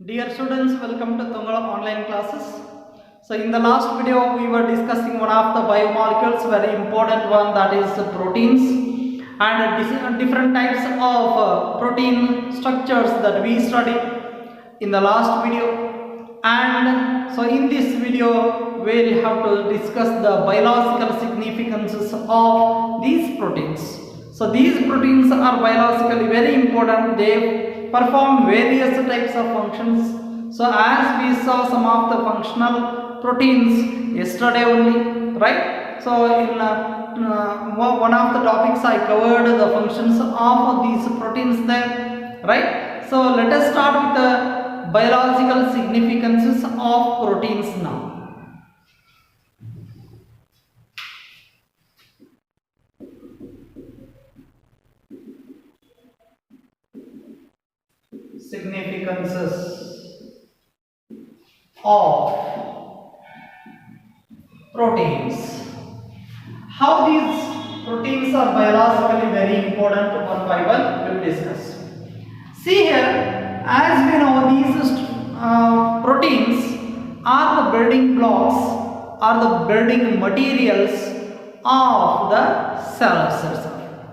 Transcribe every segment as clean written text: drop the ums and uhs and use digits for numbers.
Dear students, welcome to Tongala online classes. So in the last video we were discussing one of the biomolecules, very important one, that is proteins, and different types of protein structures that we studied in the last video. And so in this video we will have to discuss the biological significances of these proteins. So these proteins are biologically very important. They perform various types of functions. So as we saw some of the functional proteins yesterday only, right? So in one of the topics I covered the functions of these proteins there, right? So let us start with the biological significances of proteins now. Significances of proteins. How these proteins are biologically very important, one by one we will discuss. See here, as we know, these proteins are the building blocks, are the building materials of the cell itself,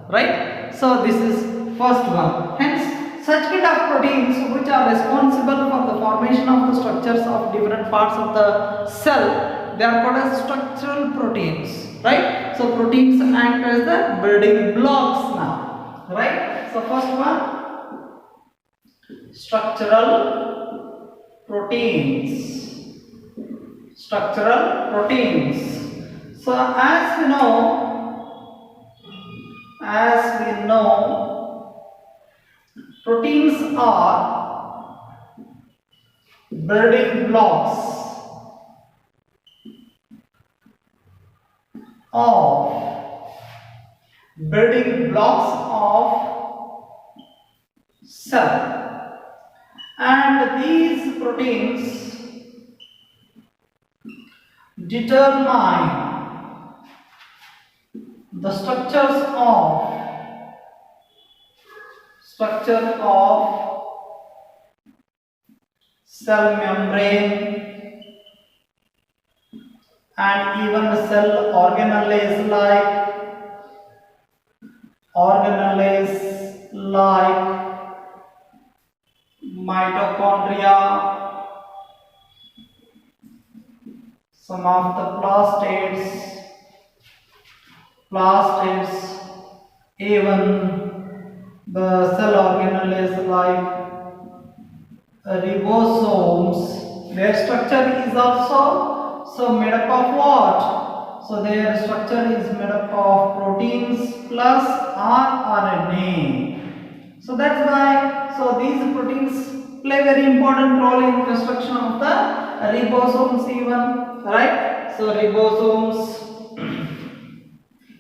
right? So this is first one. Hence, such kind of proteins which are responsible for the formation of the structures of different parts of the cell, they are called as structural proteins, right? So proteins act as the building blocks now, right? So first one, structural proteins. Structural proteins. So as we know, proteins are building blocks of cell, and these proteins determine the structure of cell membrane and even cell organelles like mitochondria, some of the plastids, even the cell organelles like ribosomes. Their structure is also made up of what? So their structure is made up of proteins plus RNA. So that's why, so these proteins play very important role in construction of the ribosomes even, right? So ribosomes,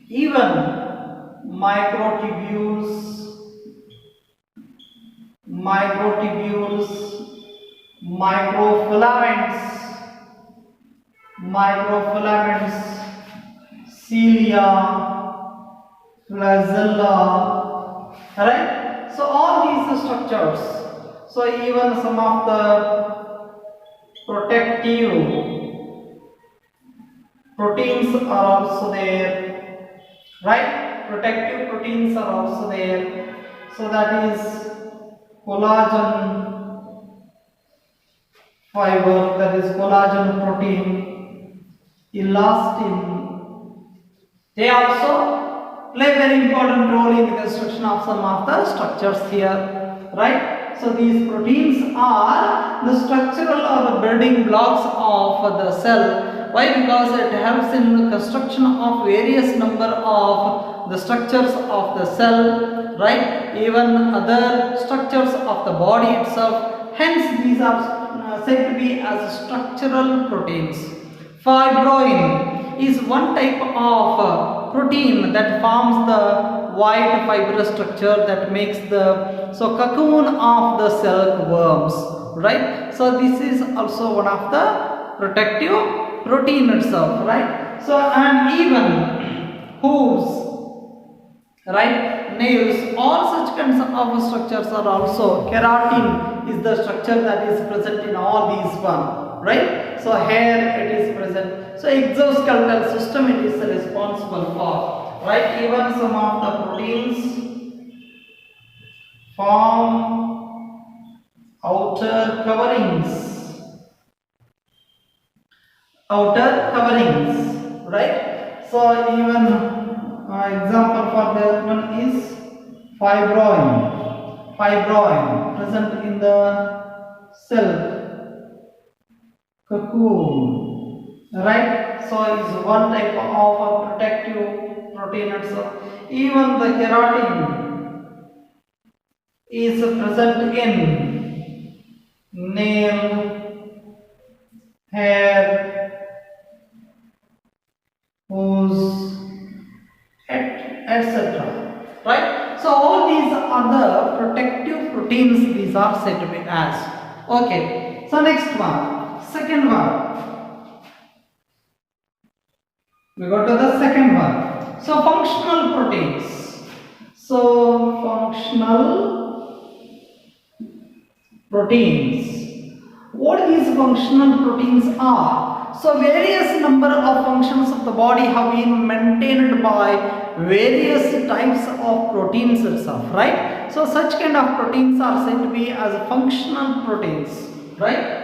even microtubules, microfilaments, cilia, flagella, right? So all these structures. So even some of the protective proteins are also there, right? Protective proteins are also there. So that is collagen fiber, that is collagen protein, elastin. They also play very important role in the construction of some of the structures here, right? So these proteins are the structural or the building blocks of the cell. Why? Because it helps in the construction of various number of the structures of the cell, right? Even other structures of the body itself. Hence these are said to be as structural proteins. Fibroin is one type of protein that forms the white fibrous structure that makes the cocoon of the silkworms, right? So this is also one of the protective protein itself, right? So and even hooves, right? nails, all such kinds of structures are also. Keratin is the structure that is present in all these one, right? So hair it is present. So exoskeletal system it is responsible for, right? Even some of the proteins form outer coverings, right? So even example for that one is fibroin present in the cell cocoon, right? So is one type of a protective protein also. Even the keratin is present in nail, hair, hose, etc. Right? So all these are the protective proteins. These are said to be as. Okay. So next one, second one. We go to the second one. So functional proteins. So functional proteins. What these functional proteins are? So various number of functions of the body have been maintained by various types of proteins itself, right? So such kind of proteins are said to be as functional proteins, right?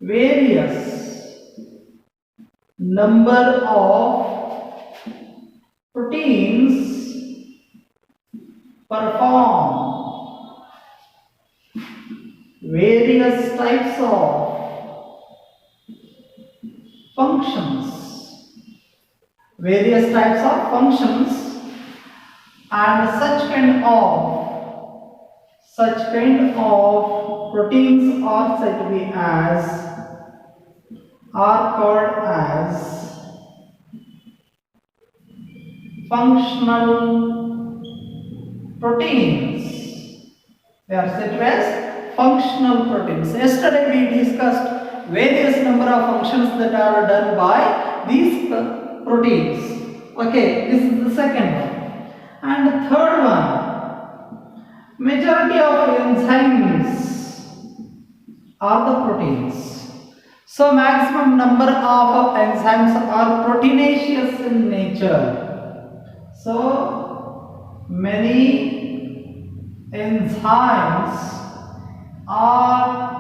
Various number of proteins perform various types of functions, and such kind of proteins are said to be as, are called as functional proteins. They are said to as functional proteins. Yesterday we discussed various number of functions that are done by these proteins. Okay, this is the second one. And the third one, majority of enzymes are the proteins. So maximum number of enzymes are proteinaceous in nature. So many enzymes are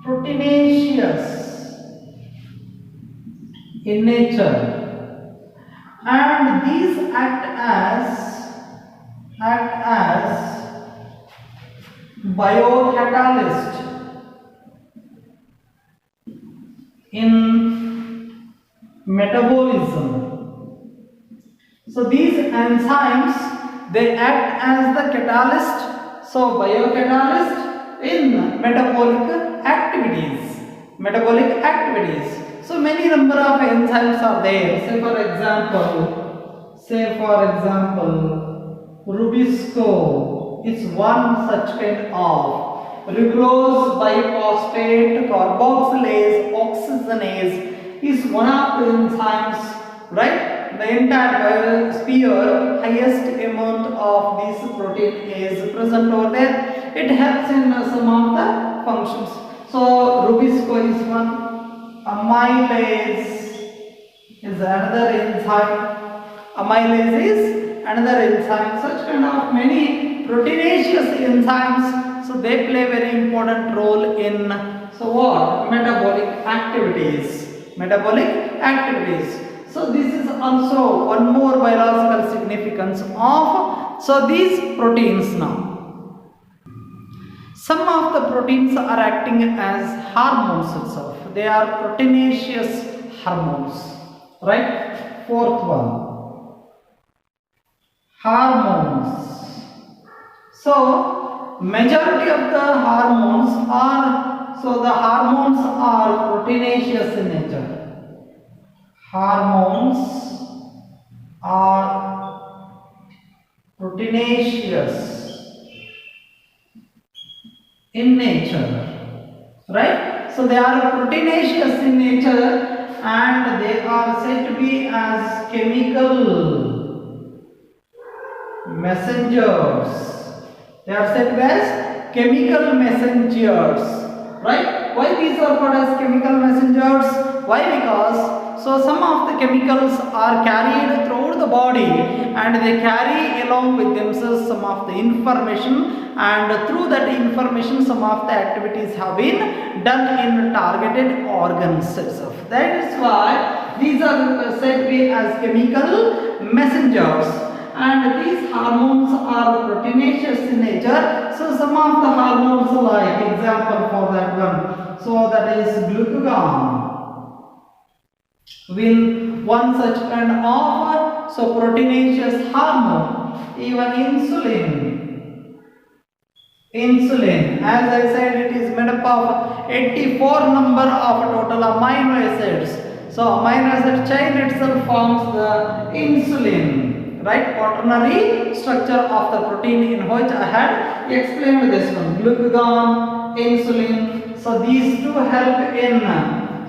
proteinaceous in nature, and these act as biocatalyst in metabolism. So these enzymes, they act as the catalyst, so biocatalyst in metabolic activities. So many number of enzymes are there. Say for example, Rubisco is one such kind of. Ribulose biphosphate carboxylase oxygenase is one of the enzymes, right? The entire biosphere, highest amount of this protein is present over there. It helps in some of the functions. So Rubisco is one. Amylase is another enzyme. Such kind of many proteinaceous enzymes. So they play very important role in metabolic activities. So this is also one more biological significance of these proteins now. Some of the proteins are acting as hormones itself. They are proteinaceous hormones, right? Fourth one, hormones. So majority of the hormones are proteinaceous in nature. Hormones are proteinaceous in nature, right? So they are proteinaceous in nature, and they are said to be as chemical messengers. They are said as chemical messengers, right? Why these are called as chemical messengers? Why? Because some of the chemicals are carried throughout the body and they carry along with themselves some of the information, and through that information some of the activities have been done in targeted organs itself. That is why these are said to be as chemical messengers. And these hormones are proteinaceous in nature. So some of the hormones, like example for that one, so that is glucagon, will one such kind of proteinaceous hormone. Even insulin, as I said, it is made up of 84 number of total amino acids. So amino acid chain itself forms the insulin, right? Quaternary structure of the protein, in which I had explained this one, glucagon, insulin. So these two help in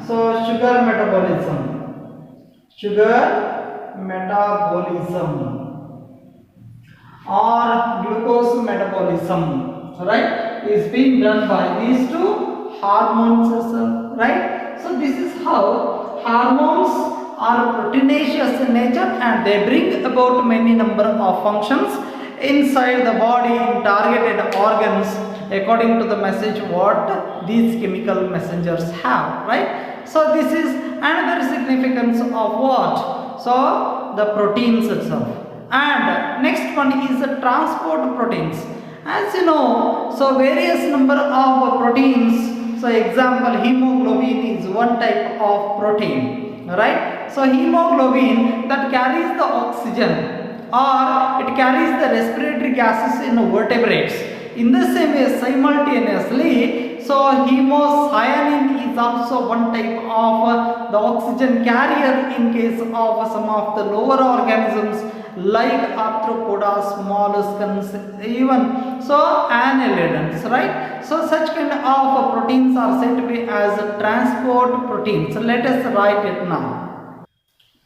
sugar metabolism. Or glucose metabolism, right, is being done by these two hormones, right? So this is how hormones are proteinaceous in nature, and they bring about many number of functions inside the body in targeted organs according to the message what these chemical messengers have, right? So this is another significance of what? So the proteins itself. And next one is the transport proteins. As you know, so various number of proteins. So example, hemoglobin is one type of protein, right? So hemoglobin that carries the oxygen, or it carries the respiratory gases in vertebrates. In the same way, simultaneously, so hemocyanin is also one type of the oxygen carrier in case of some of the lower organisms like arthropoda, molluscs, even so annelids, right? So such kind of proteins are said to be as transport proteins. So let us write it now.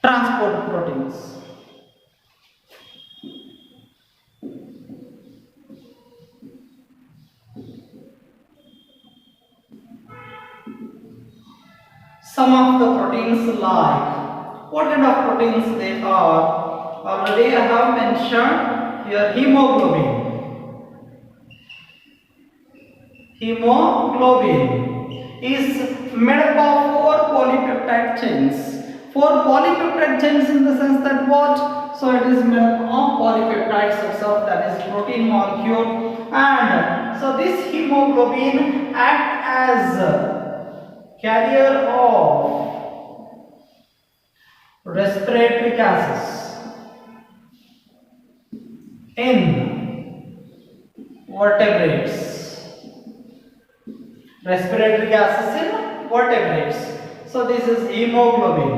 Transport proteins. Some of the proteins, like what kind of proteins they are, already I have mentioned here. Hemoglobin is made up of 4 polypeptide chains. 4 polypeptide chains in the sense that what? So it is made up of polypeptides itself, that is protein molecule, and so this hemoglobin act as carrier of respiratory gases in vertebrates. Respiratory gases in vertebrates. So this is hemoglobin.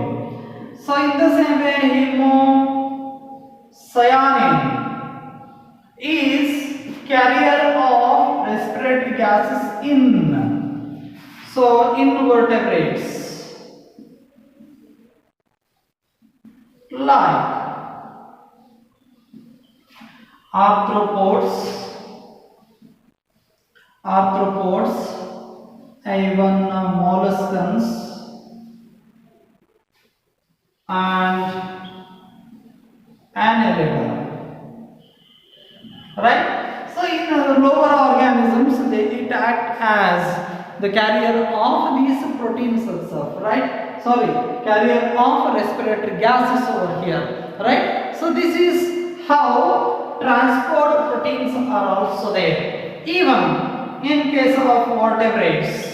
So in the same way, hemocyanin is carrier of respiratory gases in vertebrates, like arthropods, even molluscs and annelida, right? So in lower organisms, it act as the carrier of these proteins itself, right? Carrier of respiratory gases over here, right? So this is how transport proteins are also there. Even in case of vertebrates,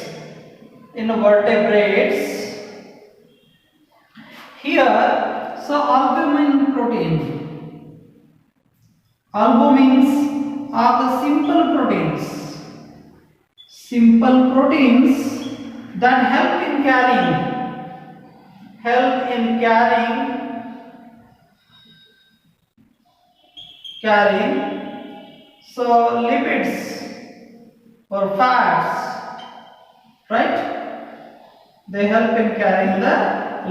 here, so albumin protein. Albumins are the simple proteins that help in carrying so lipids or fats, right? They help in carrying the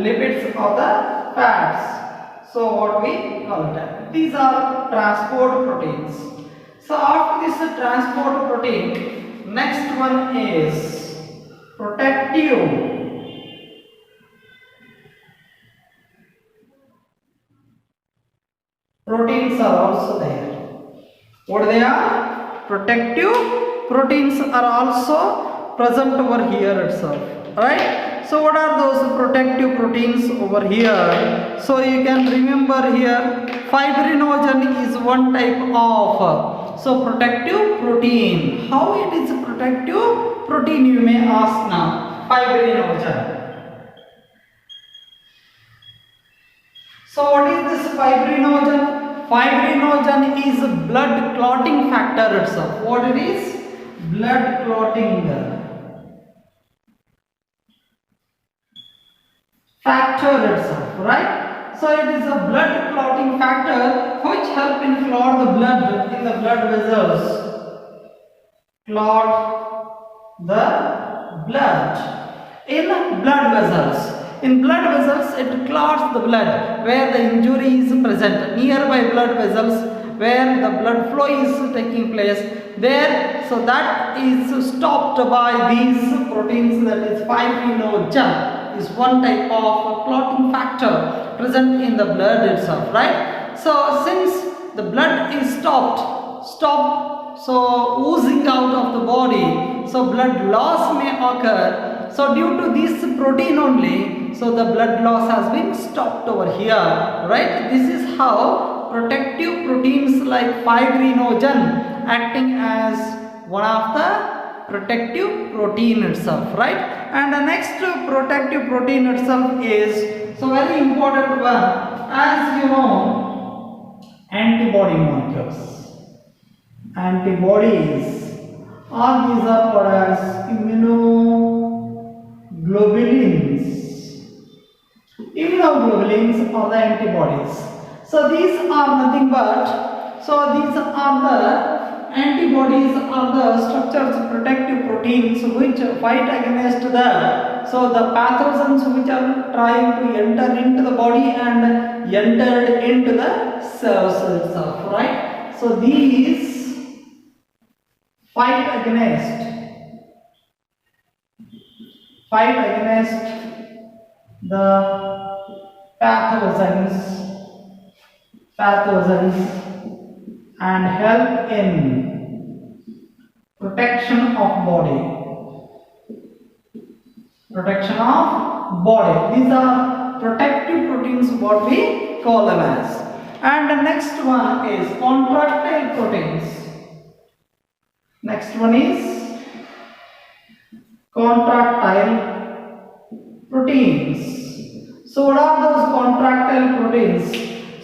lipids of the fats. So what we call that? These are transport proteins. So after this transport protein, next one is protective proteins are also there. What they are? Protective proteins are also present over here itself, right? So what are those protective proteins over here? So you can remember here, fibrinogen is one type of protective protein. How it is protective protein, you may ask now. Fibrinogen. So what is this fibrinogen? Fibrinogen is blood clotting factor itself. What it is? Blood clotting factor itself, right? So it is a blood clotting factor which help in clot the blood in the blood vessels. Clot the blood in blood vessels. In blood vessels, it clots the blood where the injury is present. Nearby blood vessels where the blood flow is taking place there. So that is stopped by these proteins, that is fibrinogen is one type of clotting factor present in the blood itself, right? So since the blood is stopped, so oozing out of the body, so blood loss may occur. So due to this protein only, so the blood loss has been stopped over here, right? This is how protective proteins like fibrinogen acting as one of the protective protein itself, right? And the next protective protein itself is very important one, as you know, antibody molecules. Antibodies, all these are called as immunoglobulins. Immunoglobulins are the antibodies. So these are nothing but, these are the antibodies are the structures protective proteins which fight against the pathogens which are trying to enter into the body and entered into the cells itself, right? So these fight against the pathogens and help in protection of body. These are protective proteins, what we call them as. And the next one is contractile proteins. Next one is contractile proteins. So what are those contractile proteins?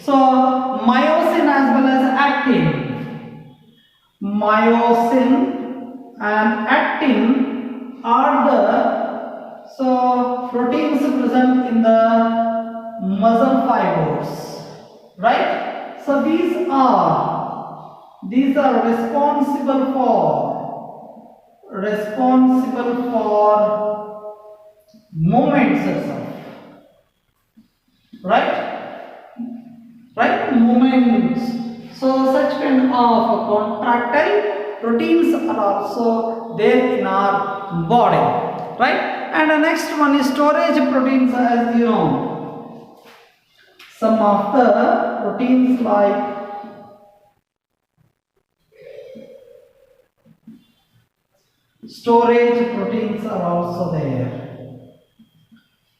So myosin as well as actin. Myosin and actin are the proteins present in the muscle fibers, right? So these are responsible for movements itself, right? Movements. So such kind of contractile proteins are also there in our body, right? And the next one is storage proteins, as you know. Some of the proteins like storage proteins are also there.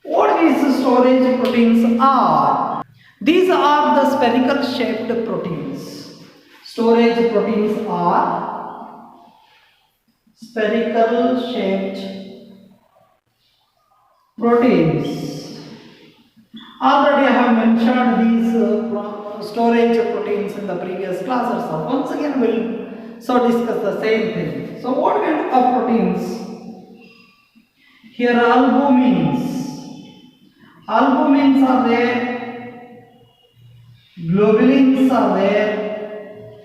What these storage proteins are? These are the spherical shaped proteins. Storage proteins are spherical shaped proteins. Already I have mentioned these storage proteins in the previous classes. So once again we'll discuss the same thing. So what kind of proteins? Here albumins. Albumins are there. Globulins are there.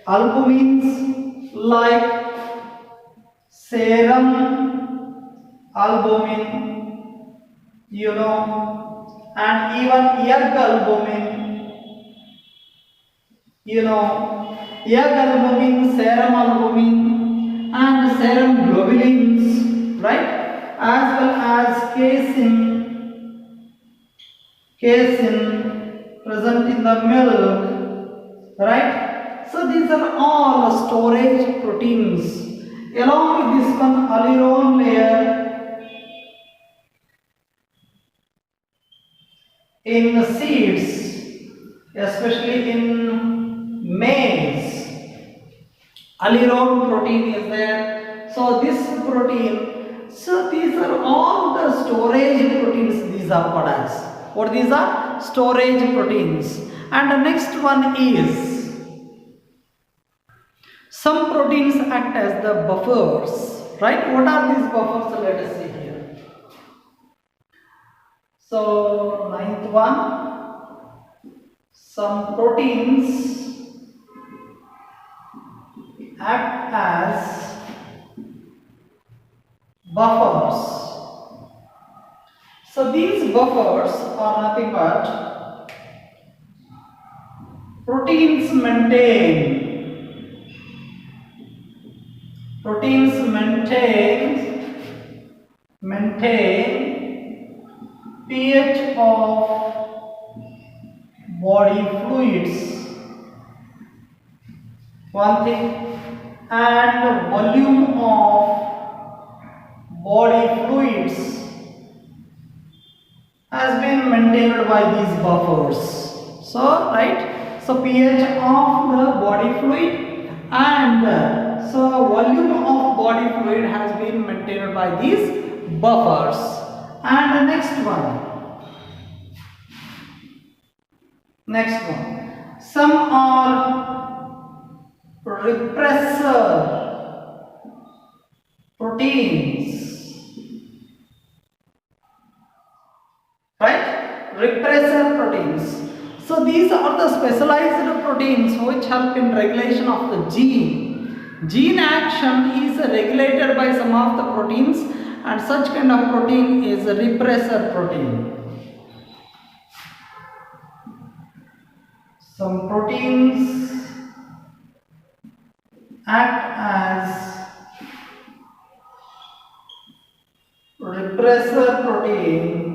Albumins like serum albumin, you know, and even erg albumin, you know, egg albumin, serum albumin, and serum globulins, right? As well as casein present in the milk, right? So these are all storage proteins. Along with this one, aleurone layer in the seeds, especially in maize, aleurone protein is there. So this protein, so these are all the storage proteins. These are called as what? These are storage proteins. And the next one is some proteins act as the buffers, right? What are these buffers? Let us see here. So ninth one, some proteins act as buffers. So these buffers are nothing but proteins maintain pH of body fluids, one thing, and volume of body fluids has been maintained by these buffers. So right, so pH of the body fluid and so volume of body fluid has been maintained by these buffers. And the next one, some are repressor proteins, right? Repressor proteins. So these are the specialized proteins which help in regulation of the gene. Gene action is regulated by some of the proteins, and such kind of protein is a repressor protein. Some proteins act as repressor protein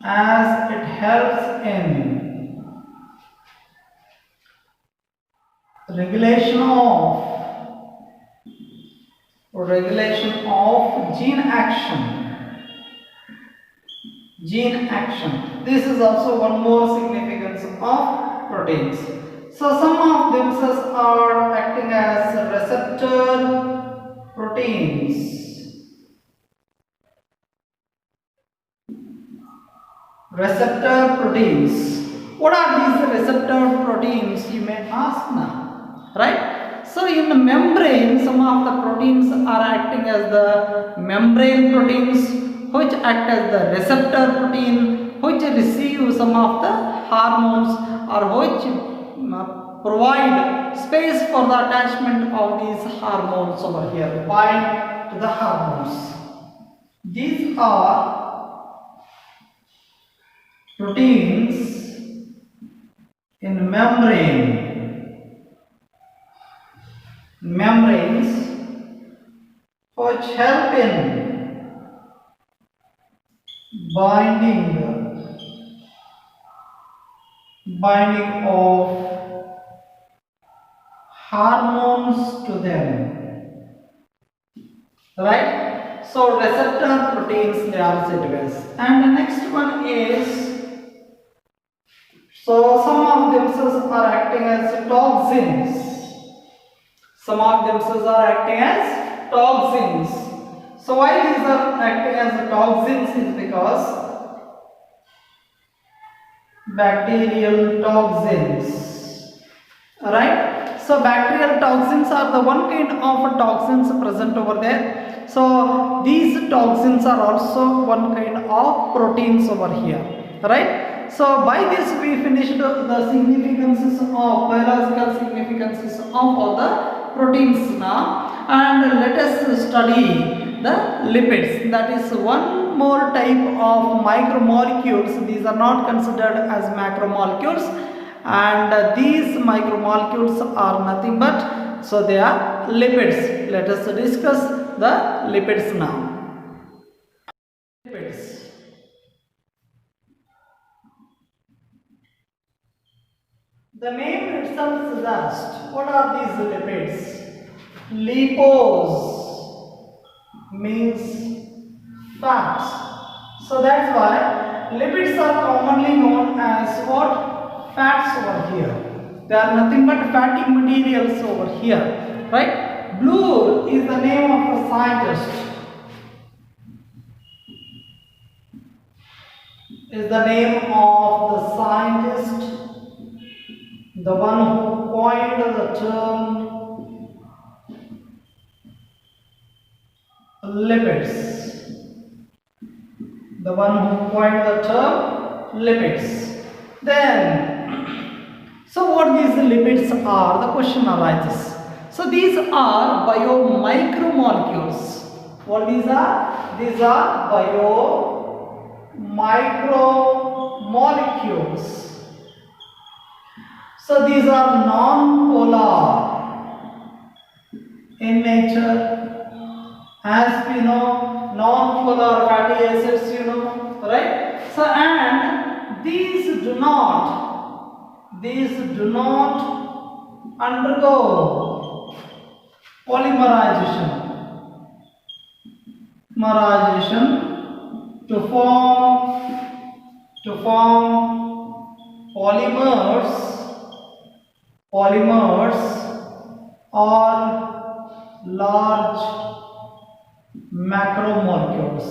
as it helps in regulation of gene action. This is also one more significance of proteins. So some of them are acting as receptor proteins. What are these receptor proteins, you may ask now, right? So in the membrane, some of the proteins are acting as the membrane proteins, which act as the receptor protein, which receive some of the hormones or which provide space for the attachment of these hormones over here, bind to the hormones. These are proteins in membranes which help in binding of hormones to them, right? So receptor proteins, they are said as. And the next one is, so some of them are acting as toxins. So why these are acting as toxins is because bacterial toxins, right? So bacterial toxins are the one kind of toxins present over there. So these toxins are also one kind of proteins over here, right? So by this we finished the significances of biological significances of all the proteins now, and let us study the lipids. That is one more type of micromolecules. These are not considered as macromolecules. and these micromolecules are nothing but, so they are lipids. Let us discuss the lipids now. Lipids. The name itself suggests, what are these lipids? Lipos means fats. So that's why lipids are commonly known as what? Fats over here. They are nothing but fatty materials over here, right? Blue is the name of the scientist. Is the name of the scientist, the one who coined the term lipids. The one who coined the term lipids. Then, so what these lipids are, the question arises. So these are biomicromolecules. What these are? These are biomicromolecules. So these are non-polar in nature, as we know, non-polar fatty acids, you know, right? So and these do not undergo polymerization to form polymers or large macromolecules,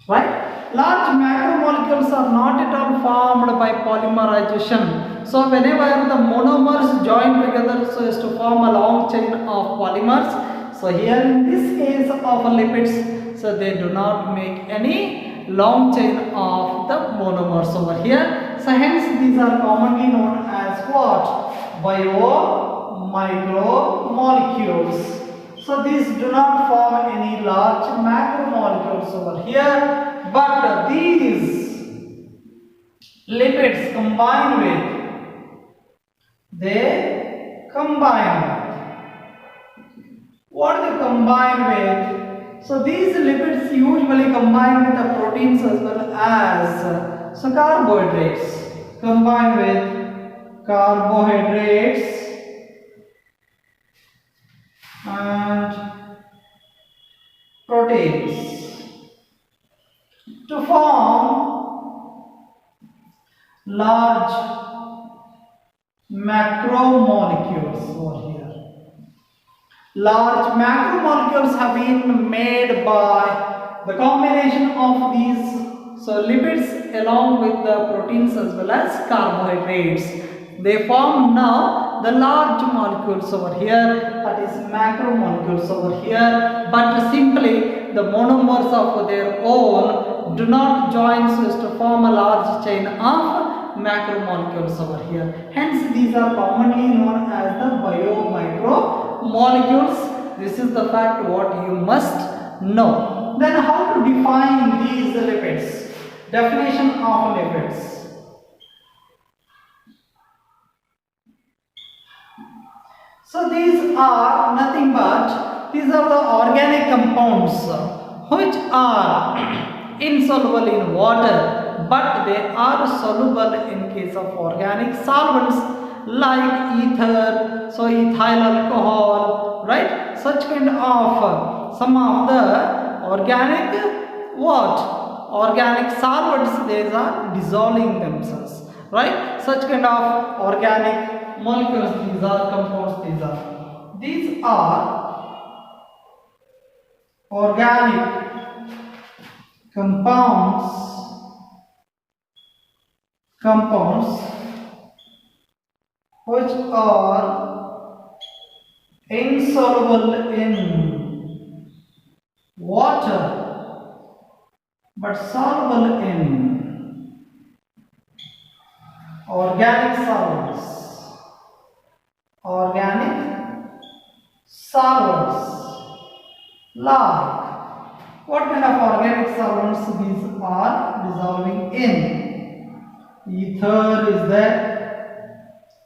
right? Large macromolecules are not at all formed by polymerization. So whenever the monomers join together so as to form a long chain of polymers, so here in this case of lipids, so they do not make any long chain of the monomers over here. So hence these are commonly known as what? Biomicromolecules. So these do not form any large macromolecules over here, but these lipids what they combine with? So these lipids usually combine with the proteins as well as so carbohydrates. Combine with carbohydrates and proteins to form large macromolecules over here. Large macromolecules have been made by the combination of these lipids along with the proteins as well as carbohydrates. They form now the large molecules over here, that is macromolecules over here, but simply the monomers of their own do not join so as to form a large chain of macromolecules over here. Hence these are commonly known as the biomicromolecules. This is the fact what you must know. Then how to define these lipids? Definition of lipids. So these are nothing but, these are the organic compounds which are insoluble in water, but they are soluble in case of organic solvents like ether, so ethyl alcohol, right? Such kind of some of the organic organic solvents, they are dissolving themselves, right? Such kind of organic molecules, these are compounds, these are organic compounds which are insoluble in water but soluble in organic solvents. Like what kind of organic solvents these are dissolving in? ether is there,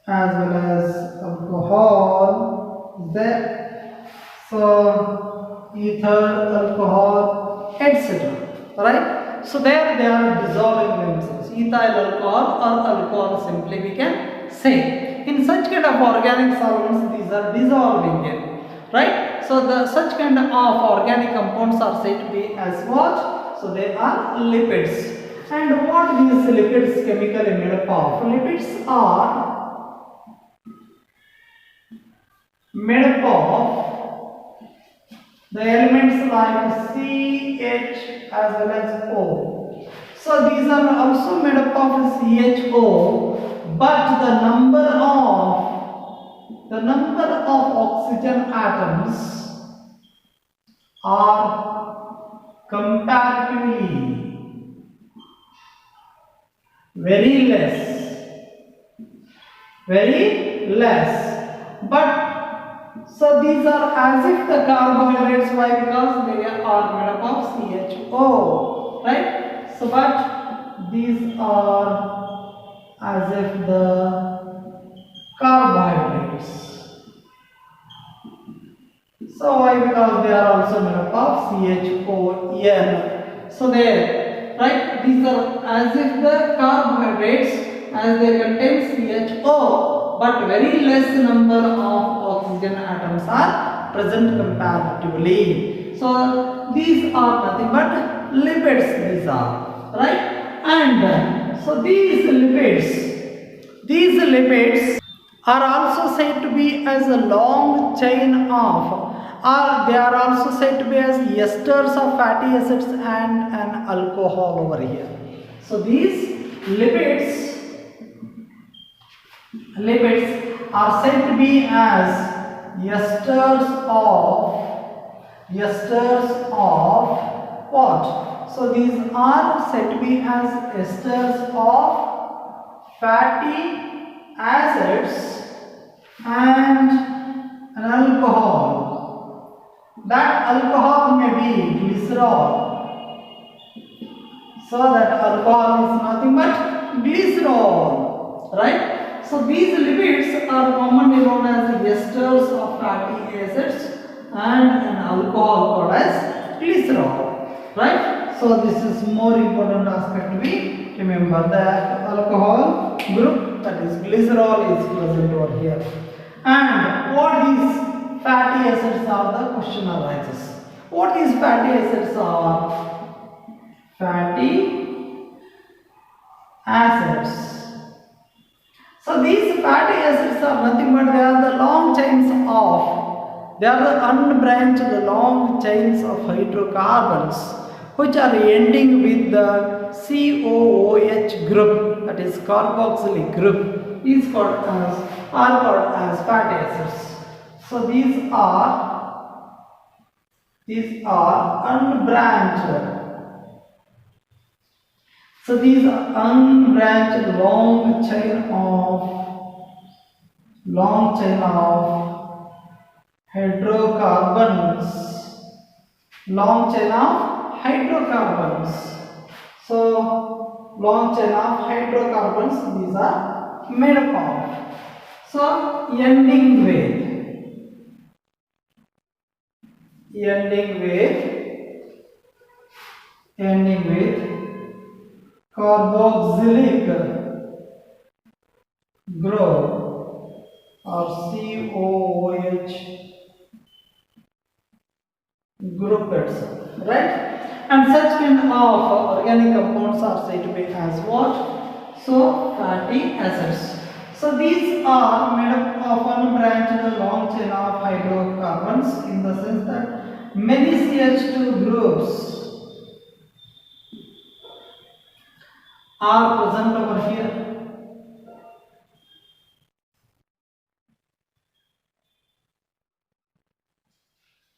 as well as alcohol is there. So ether, alcohol, etc. Right? So there they are dissolving themselves. Ethyl alcohol or alcohol simply we can say. In such kind of organic solvents, these are dissolving here. Right? So the such kind of organic compounds are said to be as what? So they are lipids. And what these lipids chemically made up of? Lipids are made up of the elements like CH as well as O. So these are also made up of CHO, but the number of oxygen atoms are comparatively very less, but so these are as if the carbohydrates. Why? Because they are made up of CHO, right? So but these are as if the carbohydrates. So why? Because they are also made up of CHON. So there, right? These are as if the carbohydrates, as they contain CHO, but very less number of oxygen atoms are present comparatively. So these are nothing but lipids. These are right, and so these lipids are also said to be as a long chain of, or they are also said to be as esters of fatty acids and an alcohol over here. So these lipids are said to be as esters of what? So these are said to be as esters of fatty acids and an alcohol. That alcohol may be glycerol. So that alcohol is nothing but glycerol, right? So these lipids are commonly known as esters of fatty acids and an alcohol called as glycerol, right? So this is more important aspect to be remember. The alcohol group, that is glycerol, is present over here. And what these fatty acids are, the question arises. What these fatty acids are? Fatty acids. So these fatty acids are nothing but they are the long chains of, they are the unbranched long chains of hydrocarbons which are ending with the COOH group, that is carboxylic group, are called as fatty acids. So these are unbranched. So these are unbranched long chain of hydrocarbons. So long chain of hydrocarbons these are made up of. So ending with carboxylic group or COOH group itself, right? And such kind of organic compounds are said to be as what? So fatty acids. So these are made up of unbranched long chain of hydrocarbons, in the sense that many CH2 groups are present over here.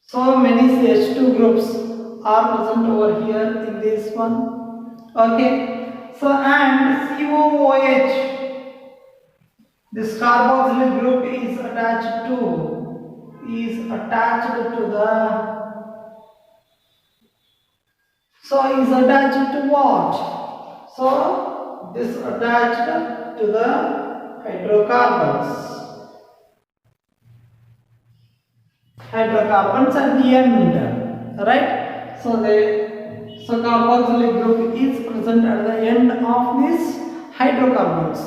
So many CH2 groups are present over here in this one. Okay. So and COOH, this carboxylic group is attached to what? So this attached to the hydrocarbons at the end, right? So carboxylic group is present at the end of these hydrocarbons,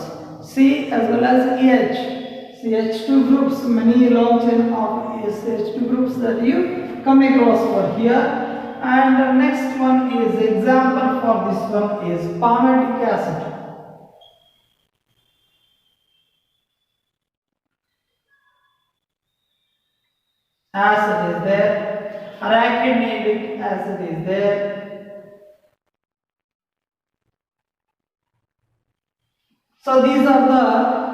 C as well as EH. CH2 groups, many long chain of CH2 groups that you come across over here. And the next one is example for this one is palmitic acid. Acid is there, arachidonic acid is there. So these are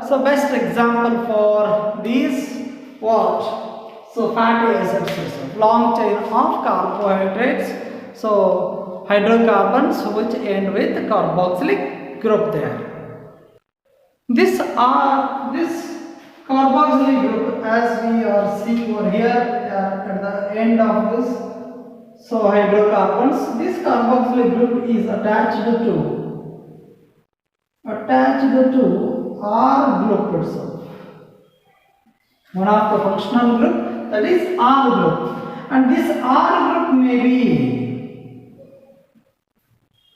the best example for these what? So fatty acids, long chain of carbohydrates. So hydrocarbons which end with carboxylic group there. This carboxylic group, as we are seeing over here at the end of this, so hydrocarbons, this carboxylic group is attached to R group itself. One of the functional group, that is R group, and this R group may be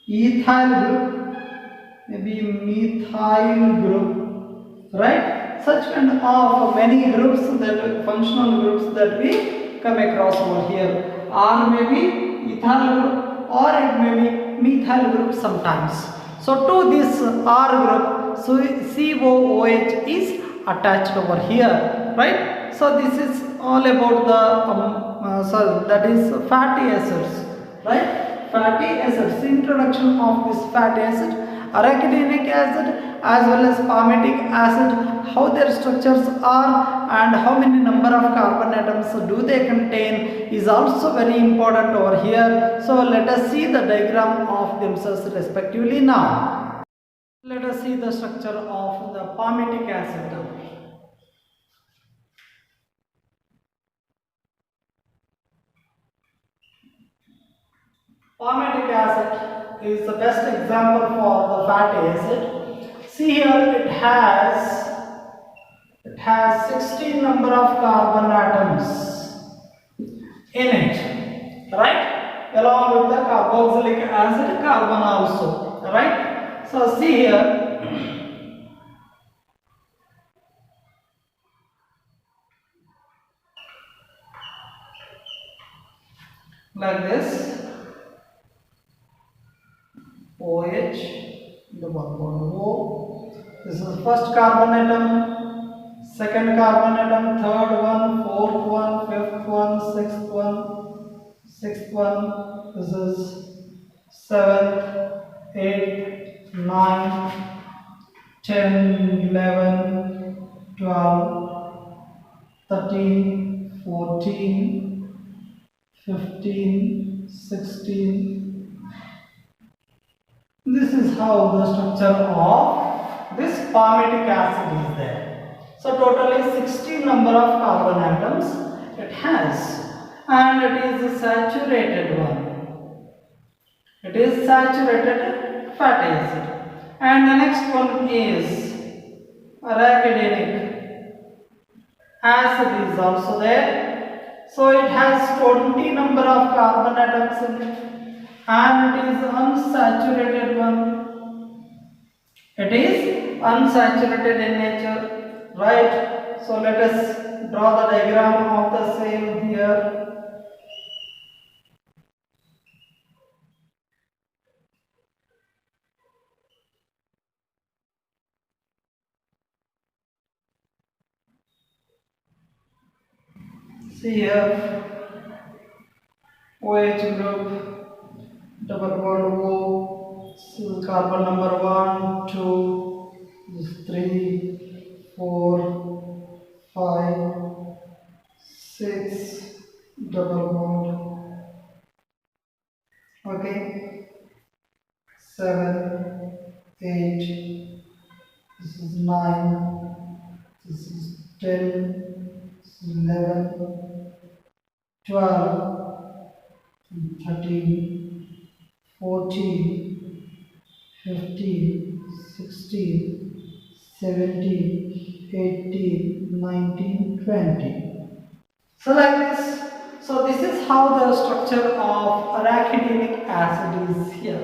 ethyl group, maybe methyl group, right? Such kind of many groups, that functional groups that we come across over here. R may be ethyl group or it may be methyl group sometimes. So to this R group, so COOH is attached over here, right? So this is all about the that is fatty acids, right? Fatty acids, introduction of this fatty acid, arachidonic acid as well as palmitic acid, how their structures are and how many number of carbon atoms do they contain is also very important over here. So let us see the diagram of themselves respectively now. Let us see the structure of the palmitic acid. Palmitic acid is the best example for the fatty acid. See here, it has 16 number of carbon atoms in it, right? Along with the carboxylic acid, carbon also, right? So see here, like this. OH, double bond O. This is first carbon atom, second carbon atom, third one, fourth one, fifth one, sixth one. This is 7, 8, 9, 10, 11, 12, 13, 14, 15, 16. This is how the structure of this palmitic acid is there. So totally 16 number of carbon atoms it has, and it is a saturated one. It is saturated fatty acid. And the next one is arachidonic acid is also there. So it has 20 number of carbon atoms in it, and it is unsaturated one. It is unsaturated in nature, right? So let us draw the diagram of the same here. See here, OH group, double bond O, so carbon number 1, 2, 3, 4, 5, 6, double bond, okay, 7, 8, this is 9, this is 10, this is 11, 12, 13, 14, 15, 16, 17, 18, 19, 20. So like this. So this is how the structure of arachidonic acid is here.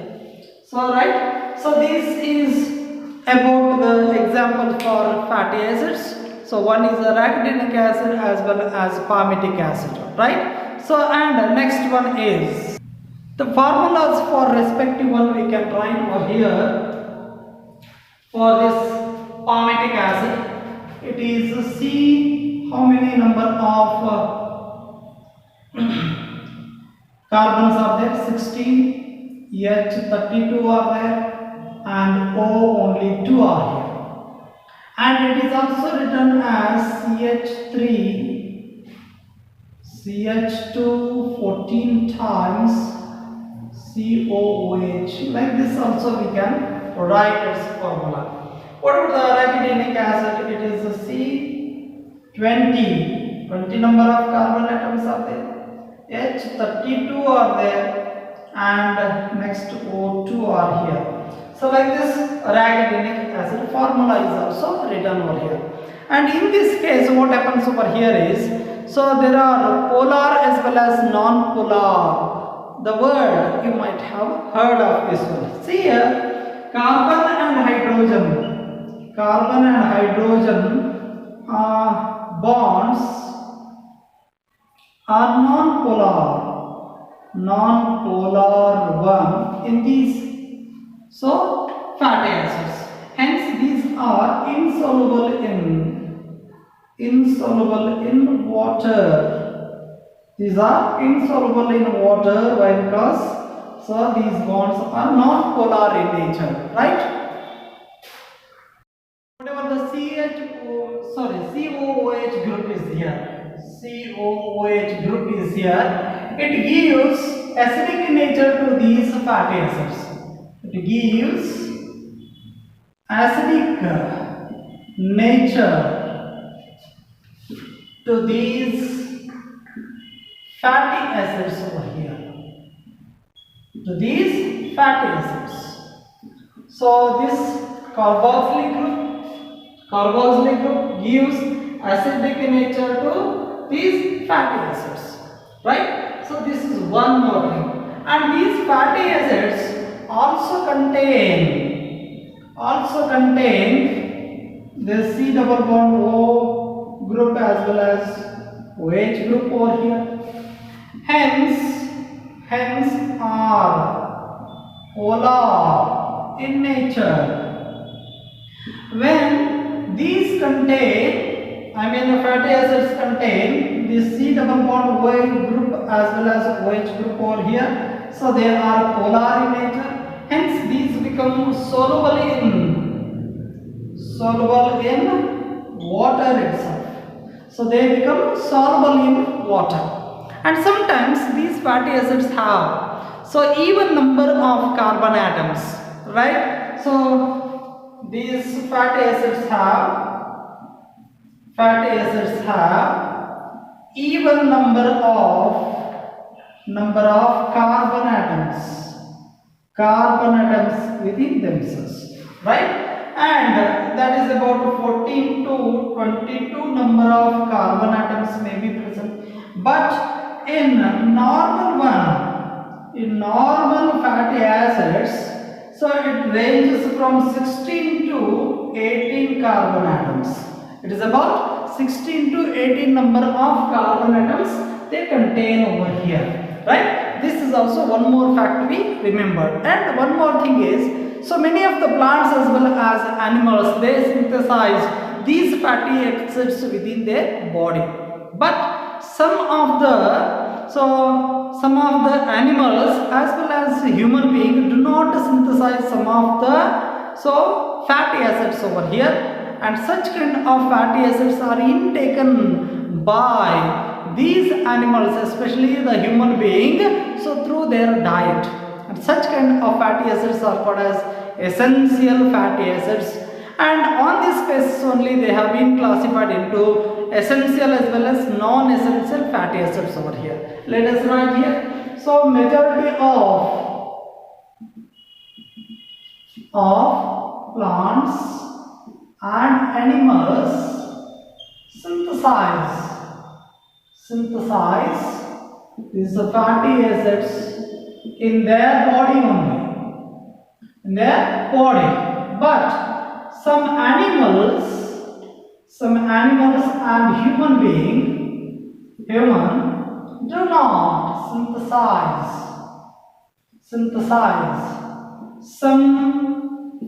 So right. So this is about the example for fatty acids. So one is arachidonic acid as well as palmitic acid. Right. So and next one is the formulas for respective one we can write over here. For this palmitic acid, it is C. How many number of carbons are there? 16. H 32 are there, and O only 2 are here. And it is also written as CH3, CH2 14 times, COOH. Like this also we can write its formula. What about the arachidonic acid? It is C20. 20 number of carbon atoms are there. H32 are there, and next O2 are here. So like this arachidonic acid formula is also written over here. And in this case, what happens over here is, so there are polar as well as non-polar. The word you might have heard of this one. See here, carbon and hydrogen bonds are non-polar one in these, so fatty acids. Hence these are insoluble in water. These are insoluble in water. Why? Because so these bonds are not polar in nature, right? Whatever the COOH group is here, COOH group is here, it gives acidic nature to these fatty acids. It gives acidic nature to these fatty acids over here. To these fatty acids. So this carboxylic group gives acidic nature to these fatty acids, right? So this is one more thing. And these fatty acids also contain the C double bond O group as well as OH group over here. Hence are polar in nature. When these contain, the fatty acids contain this C double bond OH group as well as OH group over here, so they are polar in nature. Hence these become soluble in water itself. So they become soluble in water. And sometimes these fatty acids have so even number of carbon atoms, right? So these fatty acids have even number of carbon atoms within themselves, right? And that is about 14 to 22 number of carbon atoms may be present. But in normal fatty acids, so it ranges from 16 to 18 carbon atoms. It is about 16 to 18 number of carbon atoms they contain over here, right? This is also one more fact we remember. And one more thing is, so many of the plants as well as animals, they synthesize these fatty acids within their body. But some of the animals as well as human beings do not synthesize some of the fatty acids over here. And such kind of fatty acids are intaken by these animals, especially the human being, so through their diet. And such kind of fatty acids are called as essential fatty acids. And on this basis only they have been classified into essential as well as non-essential fatty acids over here. Let us write here. So majority of plants and animals synthesize these fatty acids in their body only, in their body. But some animals and human do not synthesize some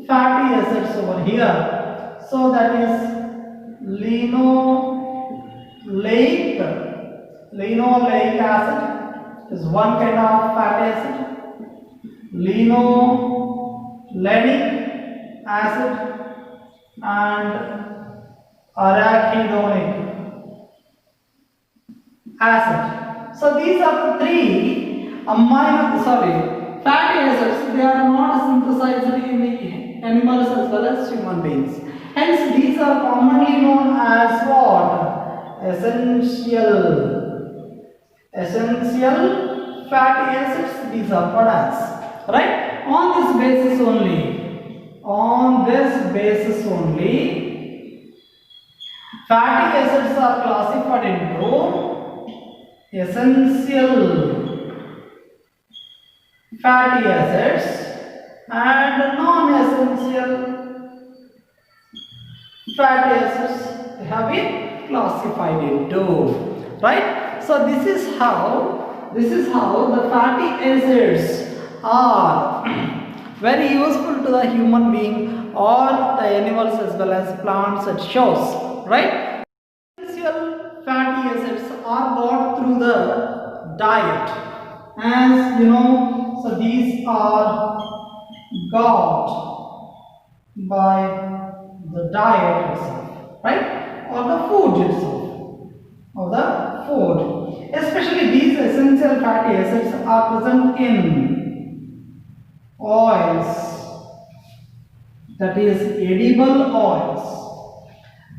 fatty acids over here. So that is linoleic acid is one kind of fatty acid. Linolenic acid and arachidonic acid. So these are the three fatty acids. They are not synthesized in the animals as well as human beings. Hence these are commonly known as what? Essential fatty acids. These are products, right? On this basis only fatty acids are classified into essential fatty acids and non-essential fatty acids have been classified into, right? So this is how the fatty acids are very useful to the human being or the animals as well as plants. It shows, right? Essential fatty acids are got through the diet, as you know. So these are got by the diet itself, right, or the food itself, especially these essential fatty acids are present in oils, that is edible oils.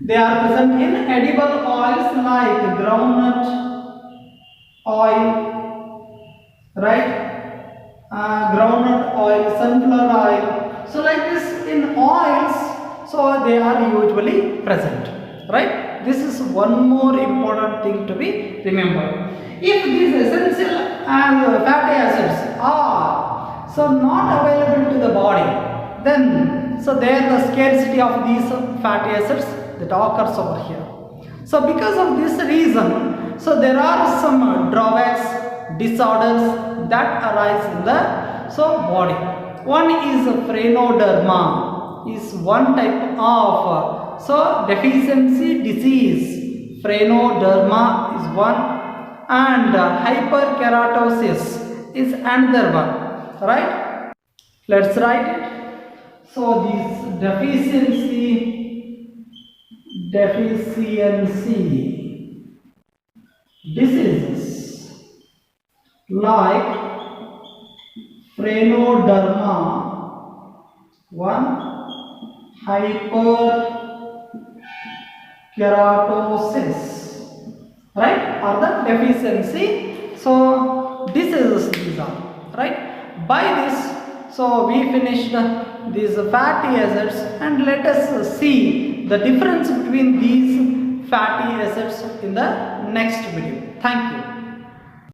They are present in edible oils like groundnut oil, right, groundnut oil, sunflower oil. So like this in oils, so they are usually present, right? This is one more important thing to be remembered. If these essential fatty acids are so not available to the body, then so there the scarcity of these fatty acids that occurs over here. So because of this reason, so there are some drawbacks, disorders that arise in the body. One is phrenoderma, is one type of deficiency disease. Phrenoderma is one, and hyperkeratosis is another one, right? Let's write it. So this deficiency diseases like phrenoderma, one, hyperkeratosis, right, or the deficiency. So diseases these are, right? By this, so we finished these fatty acids, and let us see the difference between these fatty acids in the next video. Thank you.